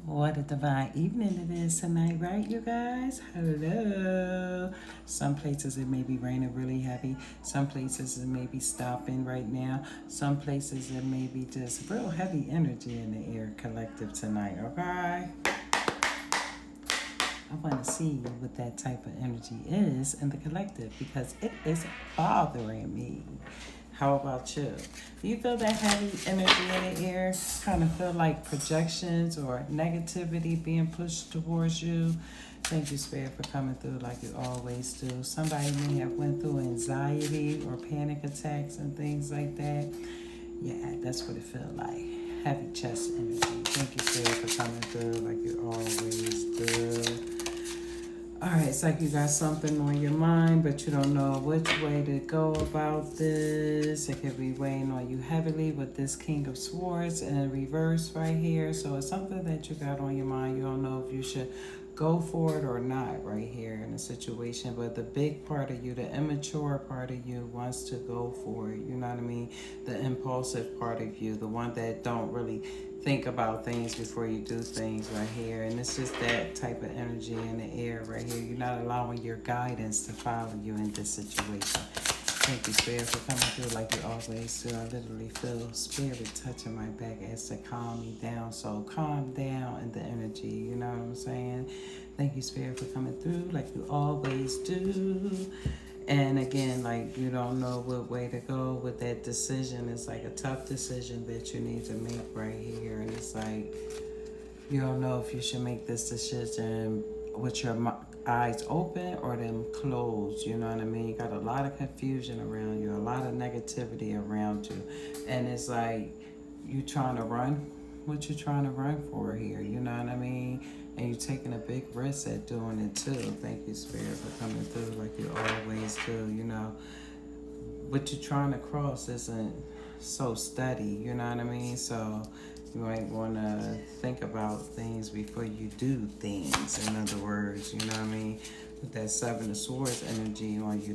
What a divine evening it is tonight, right, you guys? Hello. Some places it may be raining really heavy. Some places it may be stopping right now. Some places it may be just real heavy energy in the air collective tonight, okay? I want to see what that type of energy is in the collective because it is bothering me. How about you? Do you feel that heavy energy in the air? Kind of feel like projections or negativity being pushed towards you? Thank you, Spirit, for coming through like you always do. Somebody may have went through anxiety or panic attacks and things like that. Yeah, that's what it feels like. Heavy chest energy. Thank you, Spirit, for coming through like you always do. All right, it's like you got something on your mind, but you don't know which way to go about this. It could be weighing on you heavily with this King of Swords in reverse right here. So it's something that you got on your mind. You don't know if you should go for it or not right here in a situation. But the big part of you, the immature part of you wants to go for it. You know what I mean? The impulsive part of you, the one that don't really think about things before you do things right here. And it's just that type of energy in the air right here. You're not allowing your guidance to follow you in this situation. Thank you, Spirit, for coming through like you always do. I literally feel Spirit touching my back as to calm me down. So calm down in the energy, you know what I'm saying? Thank you, Spirit, for coming through like you always do. And again, like you don't know what way to go with that decision. It's like a tough decision that you need to make right here. And it's like you don't know if you should make this decision with your eyes open or them closed. You know what I mean? You got a lot of confusion around you, a lot of negativity around you. And it's like you trying to run what you trying to run for here. You know what I mean? And you're taking a big risk at doing it too. Thank you, Spirit, for coming through like you always do. You know, what you're trying to cross isn't so steady. You know what I mean? So you might want to think about things before you do things. In other words, you know what I mean? With that Seven of Swords energy on you,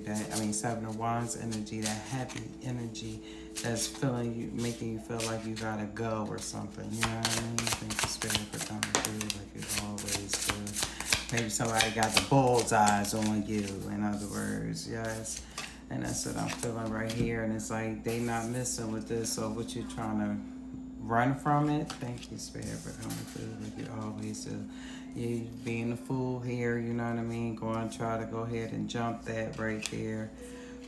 Seven of Wands energy, that happy energy that's feeling you, making you feel like you gotta go or something. You know what I mean? Thank you, Spirit, for coming through like you always do. Maybe somebody got the bull's eyes on you, in other words, yes. And that's what I'm feeling right here. And it's like they not missing with this. So what you trying to run from it? Thank you, Spirit, for coming through like you always do. You being a fool here, you know what I mean? Going to try to go ahead and jump that right there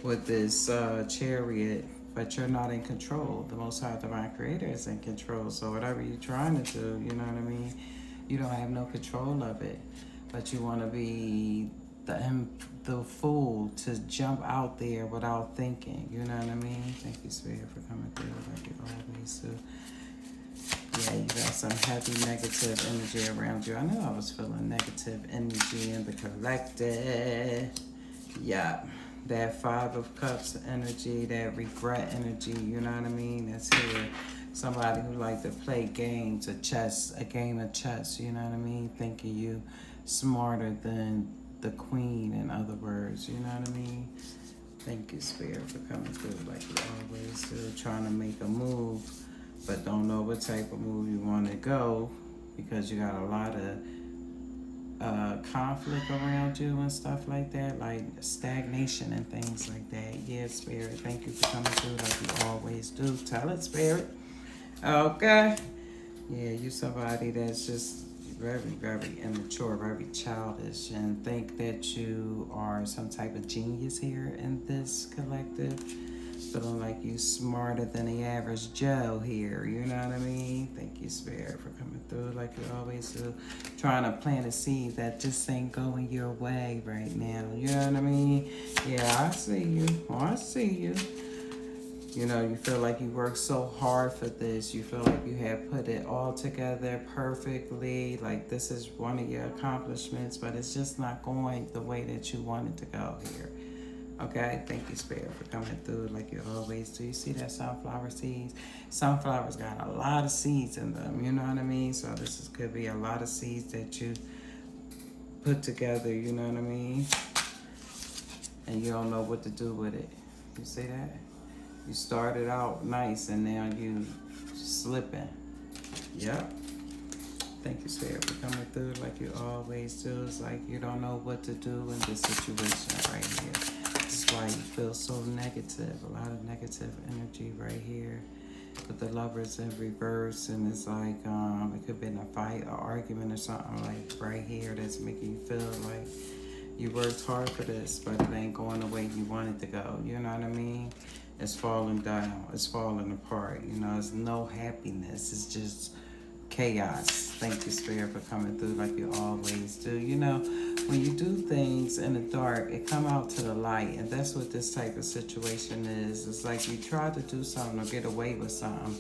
with this chariot. But you're not in control. The Most High Divine Creator is in control. So whatever you're trying to do, you know what I mean? You don't have no control of it. But you want to be the fool to jump out there without thinking. You know what I mean? Thank you, Spirit, for coming through like you always do. Yeah, you got some heavy negative energy around you. I know I was feeling negative energy in the collective. Yeah, that Five of Cups energy, that regret energy, you know what I mean? That's here. Somebody who like to play games, a game of chess, you know what I mean? Thinking you smarter than the queen, in other words, you know what I mean? Thank you, Spirit, for coming through like you always do. Trying to make a move, but don't know what type of move you want to go because you got a lot of conflict around you and stuff like that, like stagnation and things like that. Yeah, Spirit, thank you for coming through like you always do. Tell it, Spirit. Okay. Yeah, you somebody that's just very, very immature, very childish, and think that you are some type of genius here in this collective. Feeling like you smarter than the average Joe here, you know what I mean? Thank you, Spirit, for coming through like you always do. Trying to plant a seed that just ain't going your way right now, you know what I mean? Yeah, I see you. I see you. You know, you feel like you worked so hard for this. You feel like you have put it all together perfectly. Like this is one of your accomplishments, but it's just not going the way that you wanted to go here. Okay, thank you, Spirit, for coming through like you always do. You see that sunflower seeds? Sunflowers got a lot of seeds in them, you know what I mean? So could be a lot of seeds that you put together, you know what I mean? And you don't know what to do with it. You see that? You started out nice and now you slipping. Yep. Thank you, Spirit, for coming through like you always do. It's like you don't know what to do in this situation right here. That's why you feel so negative. A lot of negative energy right here. With the Lovers in reverse, and it's like it could have been a fight, or argument, or something like right here that's making you feel like you worked hard for this, but it ain't going the way you want it to go. You know what I mean? It's falling down. It's falling apart. You know, it's no happiness. It's just chaos. Thank you, Spirit, for coming through like you always do. You know, when you do things in the dark, it come out to the light, and that's what this type of situation is. It's like you tried to do something or get away with something,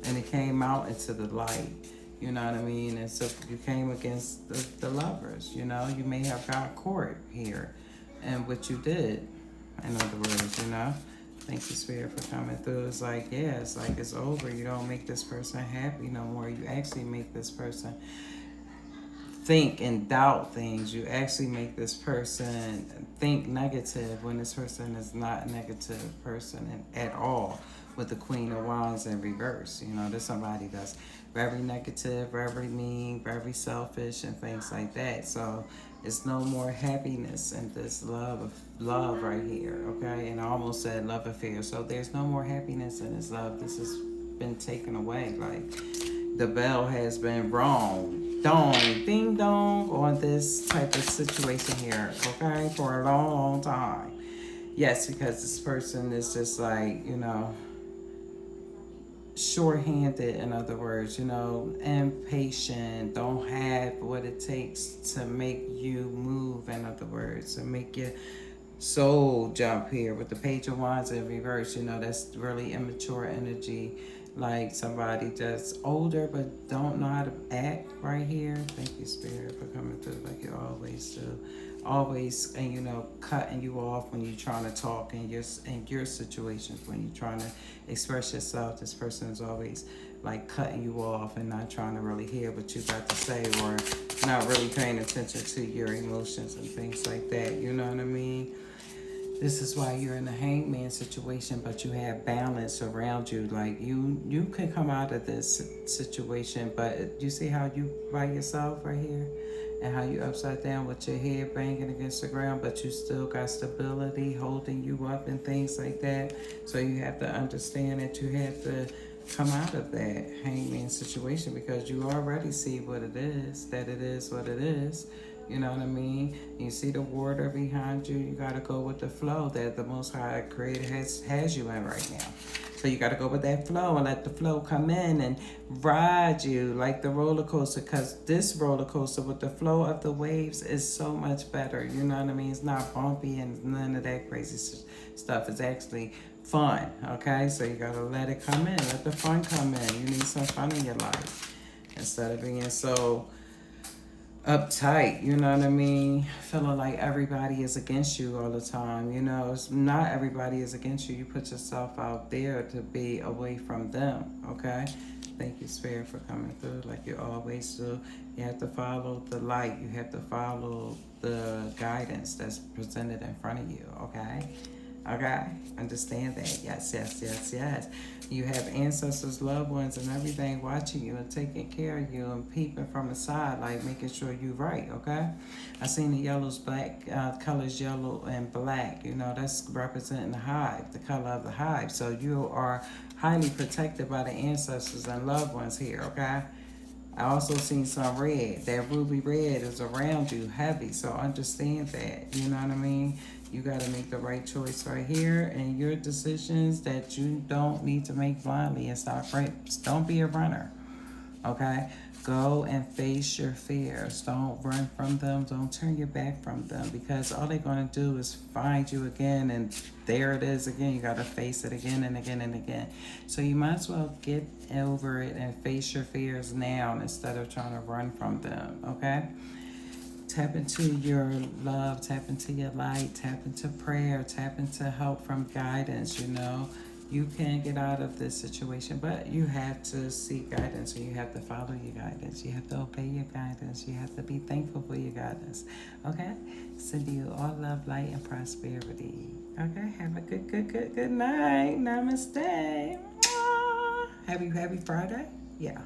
and it came out into the light. You know what I mean? And so you came against the Lovers. You know, you may have got caught here, and what you did, in other words, you know. Thank you, Spirit, for coming through. It's like, yeah, it's like it's over. You don't make this person happy no more. You actually make this person think and doubt things. You actually make this person think negative when this person is not a negative person at all, with the Queen of Wands in reverse. You know, there's somebody that's very negative, very mean, very selfish, and things like that. So it's no more happiness in this love right here, okay? And I almost said love affair. So there's no more happiness in this love. This has been taken away. Like the bell has been rung, dong, ding dong, on this type of situation here, okay? For a long, long time. Yes, because this person is just like, you know, short-handed, in other words, you know, impatient, don't have what it takes to make you move, in other words, and make your soul jump here. With the Page of Wands in reverse, you know, that's really immature energy, like somebody that's older but don't know how to act right here. Thank you, Spirit, for coming through like you always do. Always, and you know, cutting you off when you're trying to talk in your situations, when you're trying to express yourself. This person is always like cutting you off and not trying to really hear what you got to say, or not really paying attention to your emotions and things like that. You know what I mean? This is why you're in a hangman situation, but you have balance around you. Like you can come out of this situation, but you see how you by yourself right here, and how you upside down with your head banging against the ground, but you still got stability holding you up and things like that. So you have to understand that you have to come out of that hangman situation, because you already see what it is, that it is what it is. You know what I mean? You see the water behind you. You got to go with the flow that the Most High Creator has you in right now. So you got to go with that flow and let the flow come in and ride you like the roller coaster, because this roller coaster with the flow of the waves is so much better. You know what I mean? It's not bumpy and none of that crazy stuff. It's actually fun, okay? So you got to let it come in. Let the fun come in. You need some fun in your life instead of being so uptight, you know what I mean? Feeling like everybody is against you all the time. You know, it's not everybody is against you. You put yourself out there to be away from them, okay? Thank you, Spirit, for coming through like you always do. You have to follow the light. You have to follow the guidance that's presented in front of you, okay? Okay? Understand that. Yes, yes, yes, yes. You have ancestors, loved ones, and everything watching you and taking care of you and peeping from the side, like making sure you're right, okay? I seen the yellows, black, colors yellow and black. You know, that's representing the hive, the color of the hive. So you are highly protected by the ancestors and loved ones here, okay? I also seen some red. That ruby red is around you, heavy. So understand that, you know what I mean? You got to make the right choice right here, and your decisions that you don't need to make blindly and stop right. Don't be a runner, okay? Go and face your fears. Don't run from them. Don't turn your back from them, because all they're going to do is find you again, and there it is again. You got to face it again and again and again. So you might as well get over it and face your fears now instead of trying to run from them, okay? Tap into your love, tap into your light, tap into prayer, tap into help from guidance, you know. You can get out of this situation, but you have to seek guidance, and you have to follow your guidance. You have to obey your guidance. You have to be thankful for your guidance, okay? Sending you all love, light, and prosperity, okay? Have a good night. Namaste. Happy Friday. Yeah.